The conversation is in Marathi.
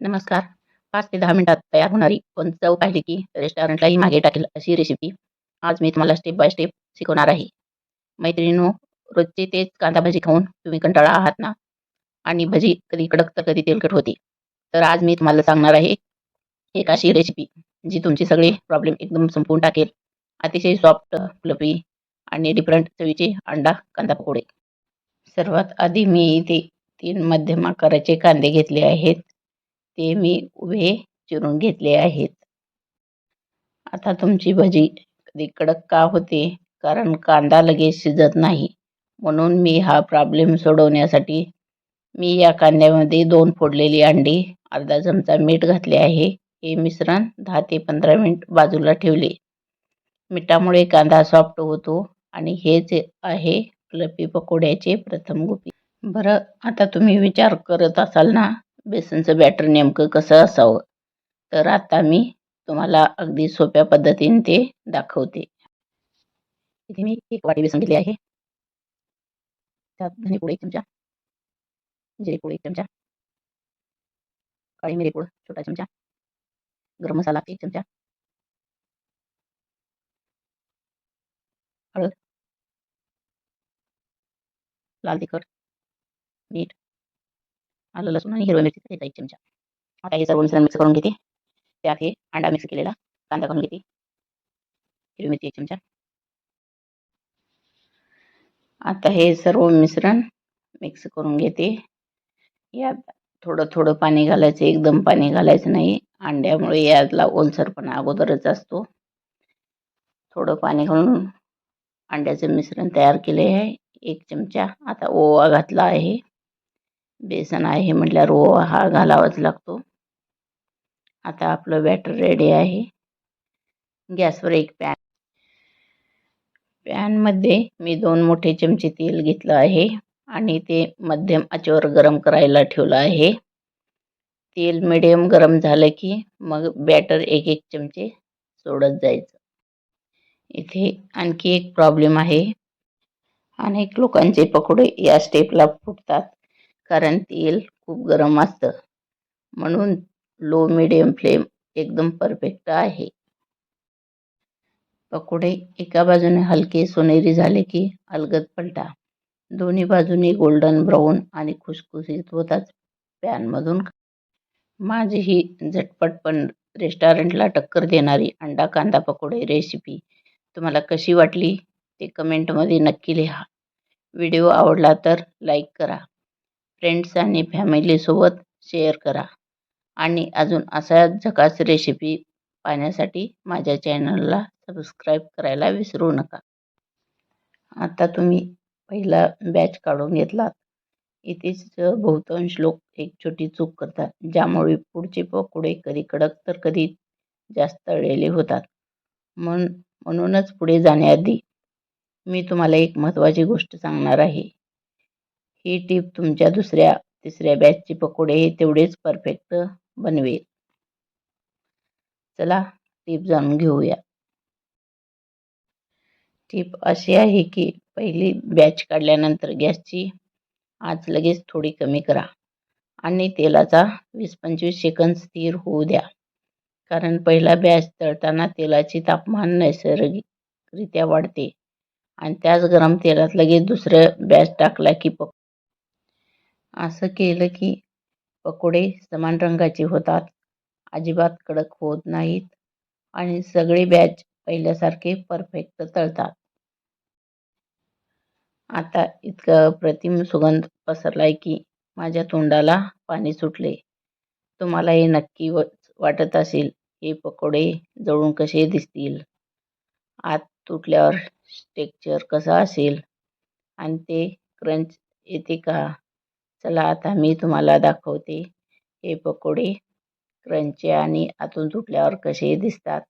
नमस्कार. 5 ते 10 मिनिटात तयार होणारी पण चव पाहिली की रेस्टॉरंटलाही मागे टाकेल अशी रेसिपी आज मी तुम्हाला स्टेप बाय स्टेप शिकवणार आहे. मैत्रिणींनो, रोजचे तेच कांदा भजी खाऊन तुम्ही कंटाळा आहात ना? आणि भजी कधी कडक तर कधी तेलकट होते. तर आज मी तुम्हाला सांगणार आहे एक अशी रेसिपी जी तुमचे सगळे प्रॉब्लेम एकदम संपवून टाकेल. अतिशय सॉफ्ट, फ्लफी आणि डिफरंट चवीचे अंडा कांदा पकोडे. सर्वात आधी मी इथे 3 मध्यम आकाराचे कांदे घेतले आहेत. ते मी उभे चिरून घेतले आहेत. आता तुमची भजी कधी कडक का होते? कारण कांदा लगेच शिजत नाही. म्हणून मी हा प्रॉब्लेम सोडवण्यासाठी मी या कांद्यामध्ये 2 फोडलेली अंडी, अर्धा चमचा मीठ घातले आहे. हे मिश्रण 10 ते 15 मिनिट बाजूला ठेवले. मिठामुळे कांदा सॉफ्ट होतो आणि हेच आहे फ्लफी पकोड्याचे प्रथम गुपी. बरं, आता तुम्ही विचार करत असाल ना, बेसनचं बॅटर नेमकं कसं असावं? तर आता मी तुम्हाला अगदी सोप्या पद्धतीने ते दाखवते. इथे मी 1 वाटी बेसन घेतले आहे. त्यात धनेपूड 1 चमचा, जिरेपूड 1 चमचा, काळी मिरीपूड छोटा चमचा, गरम मसाला 1 चमचा, हळद, लाल तिखट, मीठ, आलं लसूण आणि हिरव्या मिरचीचा 1 चमचा. आता हे सर्व मिश्रण मिक्स करून घेते. त्यात हे अंडा मिक्स केलेला कांदा घालून घेते. हिरवी मिरची 1 चमचा. आता हे सर्व मिश्रण मिक्स करून घेते. यात थोडं थोडं पाणी घालायचं, एकदम पाणी घालायचं नाही. अंड्यामुळे यातला ओलसरपणा अगोदरच असतो. थोडं पाणी घालून अंड्याचं मिश्रण तयार केले आहे. 1 चमचा. आता ओवा घातला आहे. बेसन आहे म्हटल्यावर ओवा हा घालावाच लागतो. आता आपलं बॅटर रेडी आहे. गॅसवर एक पॅनमध्ये मी 2 मोठे चमचे तेल घेतलं आहे आणि ते मध्यम आचेवर गरम करायला ठेवलं आहे. तेल मिडियम गरम झालं की मग बॅटर 1-1 चमचे सोडत जायचं. इथे आणखी एक प्रॉब्लेम आहे. अनेक लोकांचे पकोडे या स्टेपला फुटतात कारण तेल खूप गरम असतं. म्हणून लो मीडियम फ्लेम एकदम परफेक्ट आहे. पकोडे एका बाजूने हलके सोनेरी झाले की अलगद पलटा. दोन्ही बाजूनी गोल्डन ब्राऊन आणि खुसखुशीत होताच पॅनमधून. माझी ही झटपट पण रेस्टॉरंटला टक्कर देणारी अंडा कांदा पकोडे रेसिपी तुम्हाला कशी वाटली ते कमेंटमध्ये नक्की लिहा. व्हिडिओ आवडला तर लाईक करा. फ्रेंड्स आणि फॅमिलीसोबत शेअर करा. आणि अजून अशा झकास रेसिपी पाहण्यासाठी माझ्या चॅनलला सबस्क्राईब करायला विसरू नका. आता तुम्ही पहिला बॅच काढून घेतलात. इथेच बहुतांश लोक एक छोटी चूक करतात, ज्यामुळे पुढचे पकोडे कधी कडक तर कधी जास्त तळलेले होतात. म्हणूनच पुढे जाण्याआधी मी तुम्हाला एक महत्त्वाची गोष्ट सांगणार आहे. ही टीप तुमच्या 2ऱ्या-3ऱ्या बॅचचे पकोडे तेवढेच परफेक्ट बनवेल. चला टीप जाणून घेऊया. टीप अशी आहे की पहिली बॅच काढल्यानंतर गॅसची आच लगेच थोडी कमी करा आणि तेलाचा 20-25 सेकंद स्थिर होऊ द्या. कारण पहिला बॅच तळताना तेलाचे तापमान नैसर्गिकरित्या वाढते आणि त्याच गरम तेलात लगेच दुसरं बॅच टाकला की असं केलं की पकोडे समान रंगाचे होतात, अजिबात कडक होत नाहीत आणि सगळे बॅच पहिल्यासारखे परफेक्ट तळतात. आता इतका अप्रतिम सुगंध पसरलाय की माझ्या तोंडाला पाणी सुटले. तुम्हाला हे नक्की वाटत असेल, हे पकोडे जळून कसे दिसतील, आत तुटल्यावर टेक्स्चर कसं असेल आणि ते क्रंच येते का? चला आता मी तुम्हाला दाखवते हे पकोडे क्रंची आणि आतून तुटल्यावर कसे दिसतात.